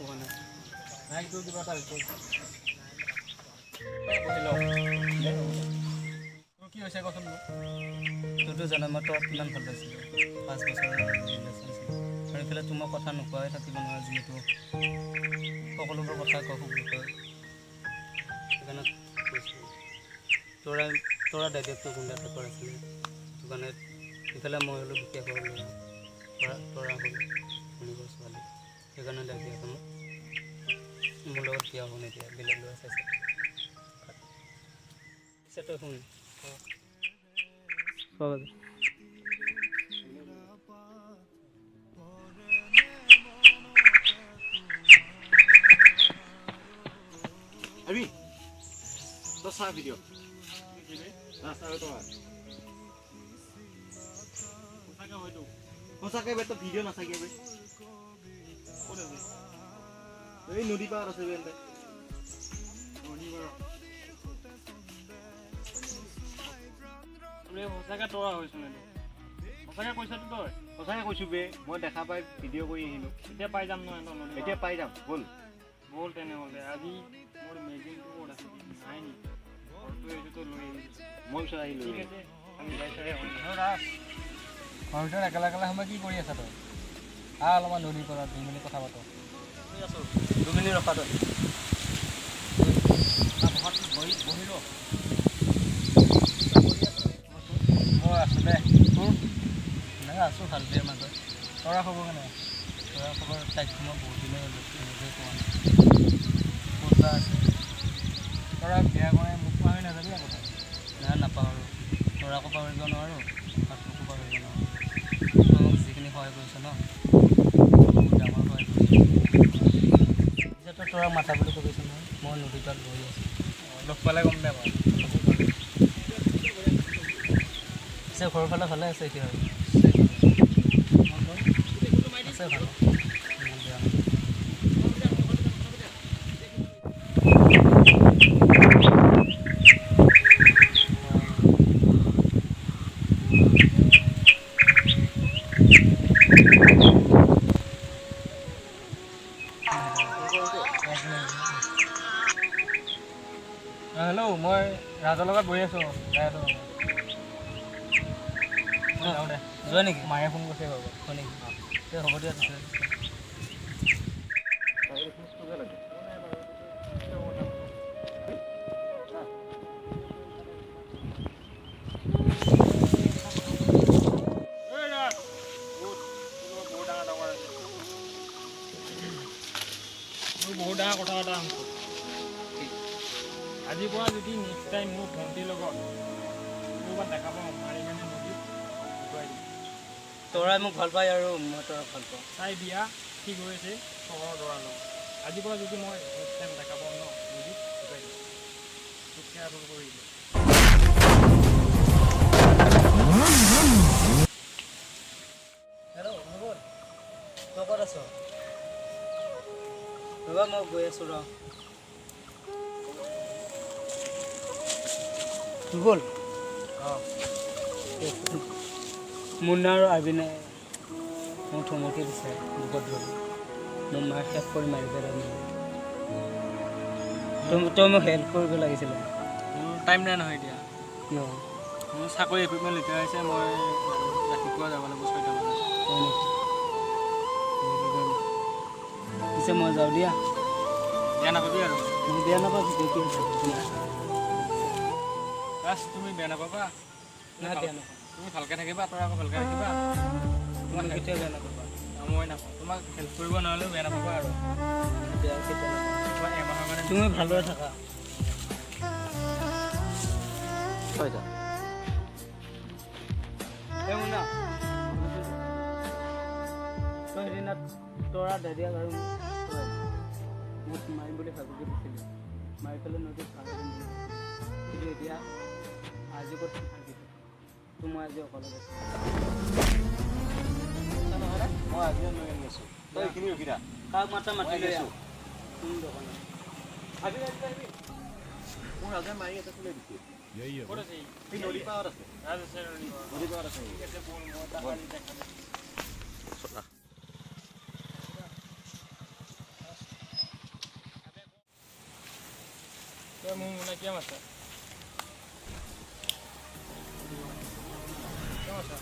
কোৱা নাই নাই তোৰ কিবা এটা হৈছে তোৰ কি হৈছে কচোন মোক তোৰতো জানা মই তই কিমান ভাল পাইছিলোঁ 5 বছৰৰ ৰিলেশ্যনশ্বিপ আৰু এইফালে তোমাৰ কথা নোকোৱাই থাকিব নোৱাৰে যিহেতু সকলোবোৰ কথা কয় সুখৰ সেইকাৰণে কৈছোঁ তোৰা দায়িত্বটো কোনটা পেপাৰ আছিলে সেইটো কাৰণে ইফালে মই হ'লোঁ দুখীয়া ঘৰৰ ল'ৰা তৰা হ'ল শুনিব ছোৱালী সেইকাৰণে দায়িত্ব মোক মোৰ লগত বিয়া হ'ব নিদিয়া বেলেগ ল'ৰা চাইছে পিছে তই শুন Abi, to sa video. Nasa ito ah. Kung sa kayo ba ito video nasa kayo ba? Ay, nudi pa ara sa bende. Nudi pa. তোৰে সঁচাকৈ তৰা হৈছোঁ মানে সঁচাকৈ কৈছাতো তই সঁচাকৈ কৈছোঁ বে মই দেখা পাই ভিডিঅ' কৰি আহিলোঁ এতিয়া পাই যাম নহয় এতিয়া পাই যাম ব'ল ব'ল তেনেহ'লে আজি মোৰ মেজিনটো ক'ত আছে নাই নেকি ঘৰটো এইটোতো লৈ আহিছোঁ মই ওচৰত আহিলোঁ ঠিক আছে আমি যাই চাই ঘৰৰ ভিতৰত একেলা একেলা সময় কি কৰি আছা তই অলপমান নদীৰ পৰা 2 মিনিট কথা পাতোঁ 2 মিনিট ৰখা তই বহি ৰ মই আছোঁ দে তোৰ এনেকৈ আছোঁ ভাল বেয়া মাজত তৰা খবৰ কেনে তৰা খবৰ তাইক মই বহুত দিনেই হ'ল নিজে পোৱা নাই ক'ত বা আছে তৰা বিয়া কৰে মোক পাহৰি নাযাবি আকৌ নাই নাপাহৰোঁ তৰাকো পাহৰিব নোৱাৰোঁ আৰু তোকো পাহৰিব নোৱাৰোঁ তই মোক যিখিনি সহায় কৰিছ ন বহুত ডাঙৰ সহায় কৰিছ পিছত তই তৰাক মাতা বুলি কৈছোঁ নহয় মই নদীৰ তাত বহি আছোঁ লগ পালে গম দে বাৰু পিছে ঘৰৰ ফালে ভালে আছে এতিয়া আৰু আছে ভালে বেয়া হেল্ল' মই ৰাজৰ লগত বহি আছোঁ যাওঁ দে যোৱা নেকি মায়ে ফোন কৰিছে বাৰু হয় নেকি হ'ব দিয়া পিছে বহুত ডাঙৰ কথা এটা আজিৰ পৰা যদি নেক্সট টাইম মোৰ ভণ্টিৰ লগত ক'ৰবাত দেখা পাওঁ মাৰি কেনে নদীত উঠুৱাই দিম তৰাই মোক ভাল পায় আৰু মই তৰাক ভাল পাওঁ তাই বিয়া ঠিক হৈছে চহৰৰ ল'ৰাৰ লগত আজিৰ পৰা যদি মই নেক্সট টাইম দেখা পাওঁ ন নদীত উঠুৱাই দিম তোকে আৰু কৰি দিম হেল্ল' নগৰ তই ক'ত আছ ৰ'বা মই গৈ আছোঁ ৰ গ'ল অঁ মুন্না আৰু আৰবিনে মোক থমকি দিছে বুকত ধৰি মোৰ মাক শেষ কৰি মাৰি পেলাই তই মোক হেল্প কৰিব লাগিছিলে মোৰ টাইম নাই নহয় এতিয়া কিয় মোৰ চাকৰি ইকুইপমেণ্ট লেটাৰ হৈছে মই ৰাতিপুৱা যাব লাগিব 6টা বজাত হয় নেকি পিছে মই যাওঁ দিয়া বেয়া নাপাবি আৰু মই বেয়া নাপাবি কি আছে বাছ তুমি বেয়া নাপাবা নাই বেয়া নাপাওঁ তুমি ভালকৈ থাকিবা তই আকৌ ভালকৈ ৰাখিবা তোমাক কেতিয়াও বেয়া নাপাবা মই নাপাওঁ তোমাক হেল্প কৰিব নোৱাৰিলেও বেয়া নাপাবা আৰু বেয়া কেতিয়াও নাপাবা তোমাৰ এমাহৰ কাৰণে তুমি ভালদৰে থাকা হয় যা এই মুন্না তই সেইদিনা তৰা দাদিয়াক আৰু মোক মাৰিম বুলি ভাবি দিছিলোঁ মাৰি পেলাই নদীত ভাগি দিম বুলি কিন্তু এতিয়া আজি ক'ত থাকিছোঁ তো মই আজি অকলে গৈছোঁ মই আজি লৈ আনি আছোঁ তই এইখিনি ৰখি থাক কাক মাতা মাতি লৈ আছোঁ কোন দোকানত মোৰ ৰাজাই মাৰি এটা চলাই দিছে ক'ত আছে এই নদী পাৰত আছে ৰাজ আছে নদী পাৰত আছে ঠিক আছে ব'ল মই তাক আনি দেখাম মোৰ মোনা কিয় মাছা কিয় মাছা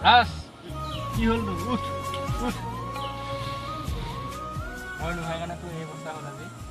ৰাজ কি হ'ল তোৰ উঠ উঠ মই নোহোৱাৰ কাৰণে তোৰ এই অৱস্থা হ'ল আজি